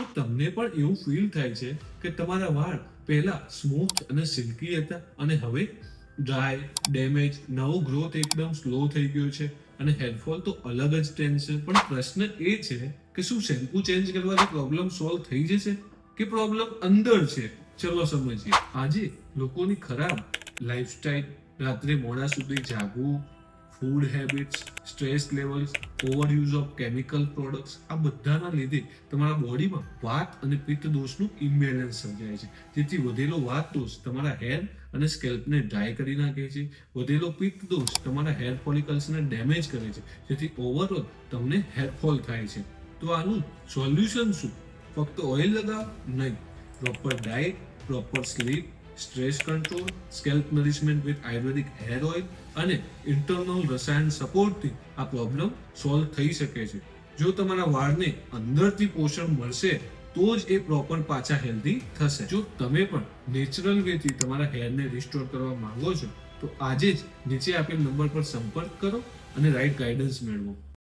તો તમને પણ એવું ફીલ થાય છે કે તમારા વાળ પહેલા સ્મૂથ અને સિલ્કી હતા અને હવે ડ્રાય, ડેમેજ, નવો ગ્રોથ એકદમ સ્લો થઈ ગયો છે અને હેરફોલ તો અલગ જ ટ્રેન્ડ છે. પણ પ્રશ્ન એ છે કે શું શેમ્પુ ચેન્જ કરવાથી પ્રોબ્લેમ સોલ્વ થઈ જશે કે પ્રોબ્લેમ અંદર છે? ચલો સમજીએ. આજે લોકોની ખરાબ લાઈફસ્ટાઈલ, રાત્રે મોડા સુધી જાગવું, food habits, stress levels, overuse of chemical products, આ બધાના લીધે તમારા બોડીમાં વાત અને પિત્ત દોષનું ઇમ્બેલેન્સ સર્જાય છે. જેથી વધેલો વાત દોષ તમારા હેર અને સ્કેલ્પને ડ્રાય કરી નાખે છે. વધેલો પિત્ત દોષ તમારા હેર ફોલિકલ્સને ડેમેજ કરે છે, જેથી ઓવરઓલ તમને હેરફોલ થાય છે. તો આનું સોલ્યુશન શું? ફક્ત ઓઇલ લગાવ? નહીં. Proper diet, proper sleep, stress control, scalp nourishment with Ayurvedic hair oil અને ઇન્ટરનલ રસાયણ સપોર્ટથી આ પ્રોબ્લેમ સોલ્વ થઈ શકે છે. જો તમારા વાળને અંદરથી પોષણ મળશે તો જ એ પ્રોપર પાછા હેલ્ધી થશે. જો તમે પણ નેચરલ વેથી તમારા હેરને રિસ્ટોર કરવા માંગો છો તો આજે જ નીચે આપેલ નંબર પર સંપર્ક કરો અને રાઈટ ગાઈડન્સ મેળવો.